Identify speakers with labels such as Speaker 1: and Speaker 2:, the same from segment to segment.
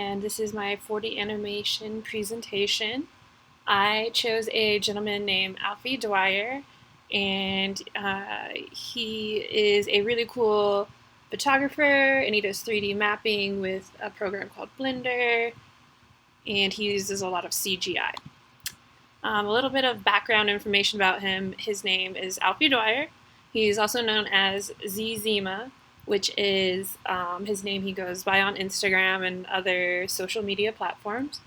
Speaker 1: and this is my 4D animation presentation. I chose a gentleman named Alfie Dwyer, and he is a really cool photographer, and he does 3D mapping with a program called Blender, and he uses a lot of CGI. A little bit of background information about him. His name is Alfie Dwyer. He's also known as Zima, which is his name he goes by on Instagram and other social media platforms.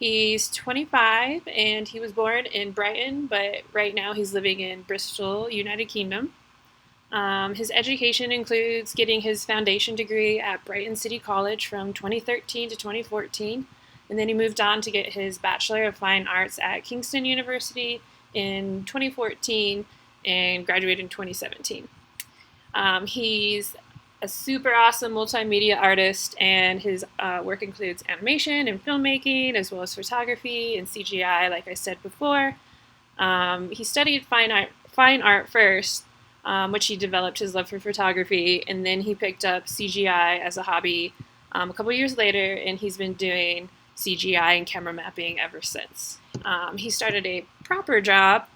Speaker 1: He's 25 and he was born in Brighton, but right now he's living in Bristol, United Kingdom. His education includes getting his foundation degree at Brighton City College from 2013 to 2014, and then he moved on to get his Bachelor of Fine Arts at Kingston University in 2014 and graduated in 2017. He's a super awesome multimedia artist, and his work includes animation and filmmaking, as well as photography and CGI, like I said before. He studied fine art first, which he developed his love for photography, and then he picked up CGI as a hobby a couple years later, and he's been doing CGI and camera mapping ever since. He started a proper job,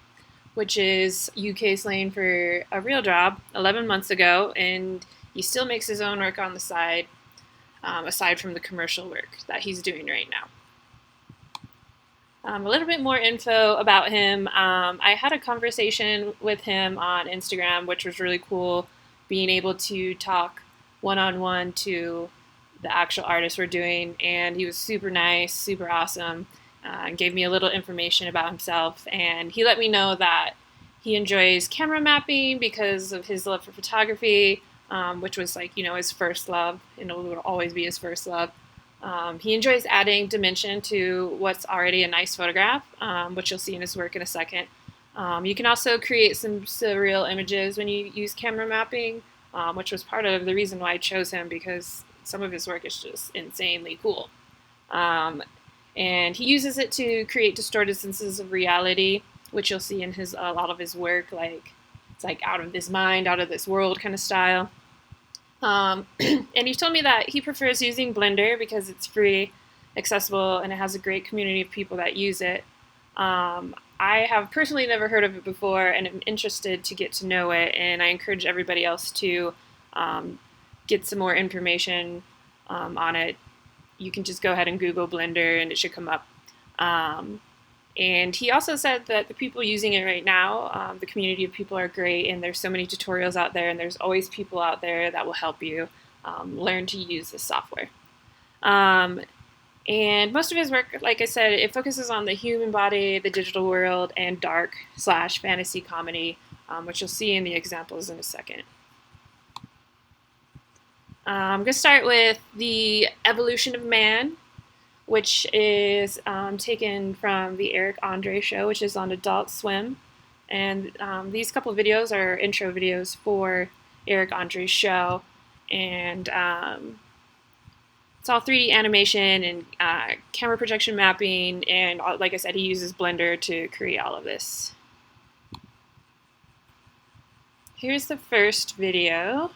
Speaker 1: which is UK slang for a real job, 11 months ago, and he still makes his own work on the side, aside from the commercial work that he's doing right now. A little bit more info about him. I had a conversation with him on Instagram, which was really cool, being able to talk one-on-one to the actual artist we're doing, and he was super nice, super awesome, and gave me a little information about himself, and he let me know that he enjoys camera mapping because of his love for photography, which was his first love, and it will always be his first love. He enjoys adding dimension to what's already a nice photograph, which you'll see in his work in a second. You can also create some surreal images when you use camera mapping, which was part of the reason why I chose him, because some of his work is just insanely cool. And he uses it to create distorted senses of reality, which you'll see in a lot of his work. It's like out of this mind, out of this world kind of style. And he told me that he prefers using Blender because it's free, accessible, and it has a great community of people that use it. I have personally never heard of it before, and I'm interested to get to know it, and I encourage everybody else to get some more information on it. You can just go ahead and Google Blender and it should come up. And he also said that the people using it right now, the community of people are great, and there's so many tutorials out there, and there's always people out there that will help you learn to use this software. And most of his work, like I said, it focuses on the human body, the digital world, and dark/fantasy comedy, which you'll see in the examples in a second. I'm going to start with the evolution of man, which is taken from the Eric Andre show, which is on Adult Swim. And these couple of videos are intro videos for Eric Andre's show. And it's all 3D animation and camera projection mapping. And like I said, he uses Blender to create all of this. Here's the first video.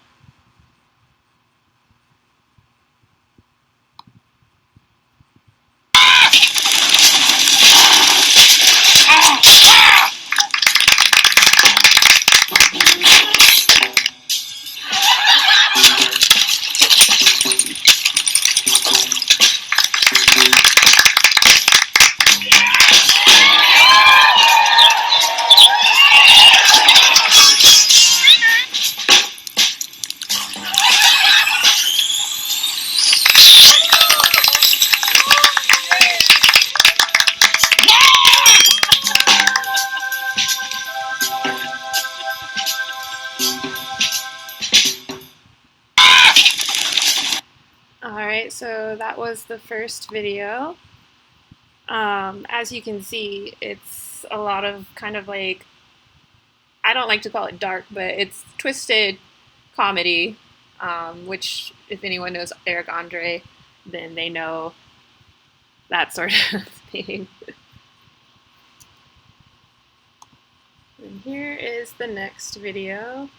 Speaker 1: Alright, so that was the first video. As you can see, it's a lot of kind of like, I don't like to call it dark, but it's twisted comedy, which if anyone knows Eric Andre, then they know that sort of thing. And here is the next video.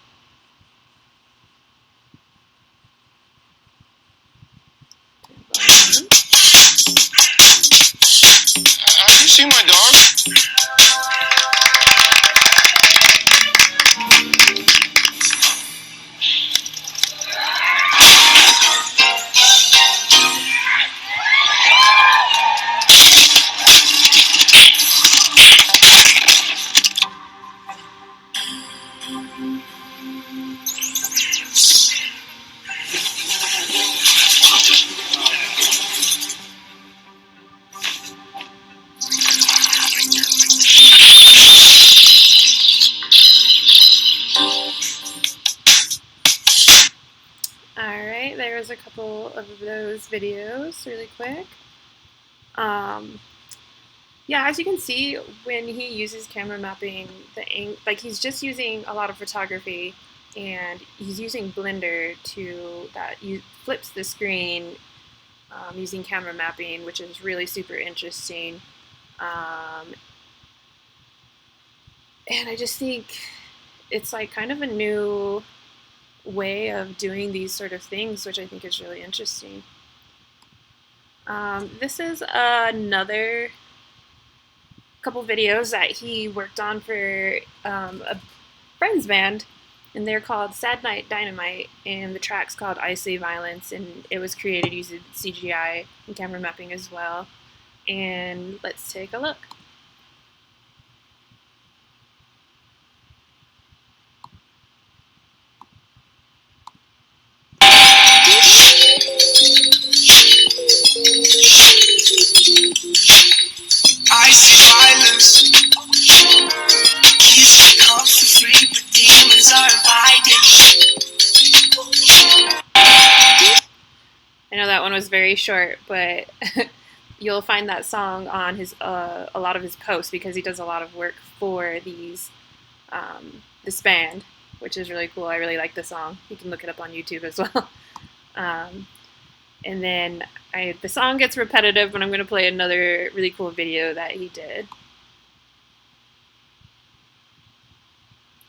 Speaker 1: of those videos really quick. Yeah, as you can see, when he uses camera mapping, like he's just using a lot of photography, and he's using Blender flips the screen using camera mapping, which is really super interesting. And I just think it's like kind of a new way of doing these sort of things, which I think is really interesting. This is another couple videos that he worked on for a friend's band, and they're called Sad Night Dynamite, and the track's called Icy Violence, and it was created using CGI and camera mapping as well. And let's take a look.
Speaker 2: Icy violence. Kids should come for free, but demons are invited.
Speaker 1: I know that one was very short, but you'll find that song on his a lot of his posts, because he does a lot of work for this band, which is really cool. I really like the song. You can look it up on YouTube as well. And then the song gets repetitive, but I'm going to play another really cool video that he did.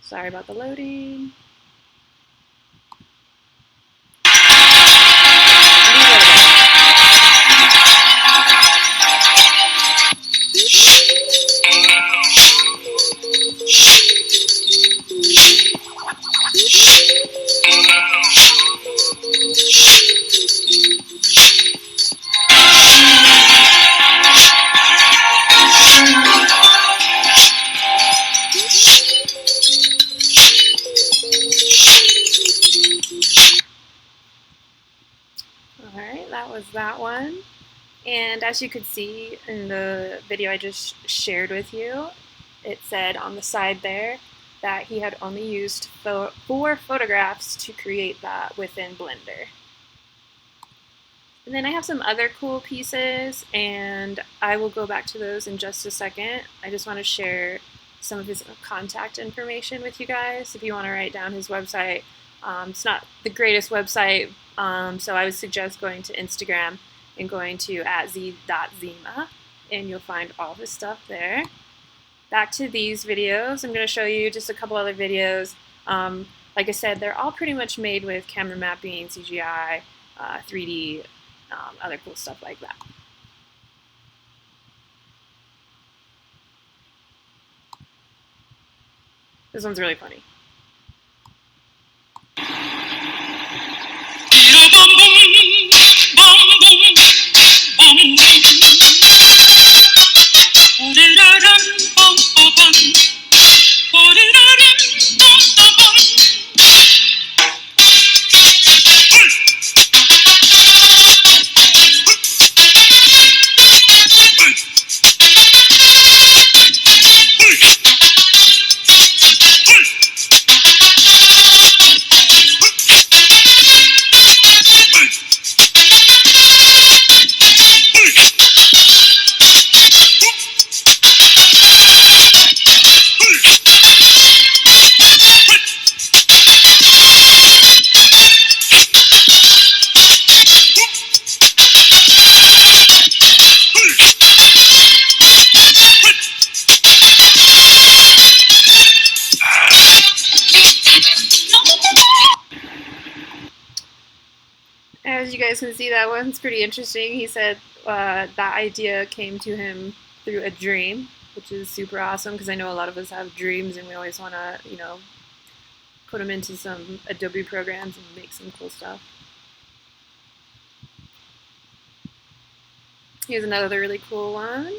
Speaker 1: Sorry about the loading. Alright, that was that one. And as you could see in the video I just shared with you, it said on the side there that he had only used 4 photographs to create that within Blender. And then I have some other cool pieces, and I will go back to those in just a second. I just want to share some of his contact information with you guys if you want to write down his website. It's not the greatest website, so I would suggest going to Instagram and going to @z.zima, and you'll find all his stuff there. Back to these videos, I'm going to show you just a couple other videos. Like I said, they're all pretty much made with camera mapping, CGI, 3D, other cool stuff like that. This one's really funny. As you guys can see, that one's pretty interesting. He said that idea came to him through a dream, which is super awesome, because I know a lot of us have dreams and we always want to, put them into some Adobe programs and make some cool stuff. Here's another really cool one.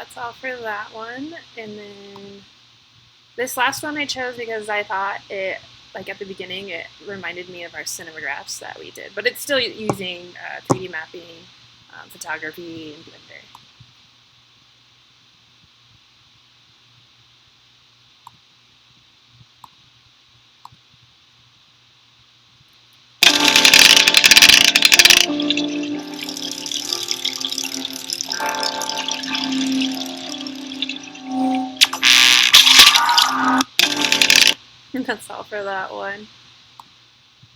Speaker 1: that's all for that one. And then this last one I chose because I thought it, like at the beginning, it reminded me of our cinemagraphs that we did, but it's still using 3D mapping, photography, and Blender. That's all for that one.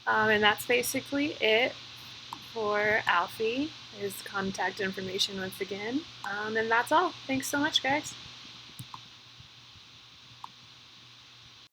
Speaker 1: And that's basically it for Alfie. His contact information once again. And that's all. Thanks so much, guys.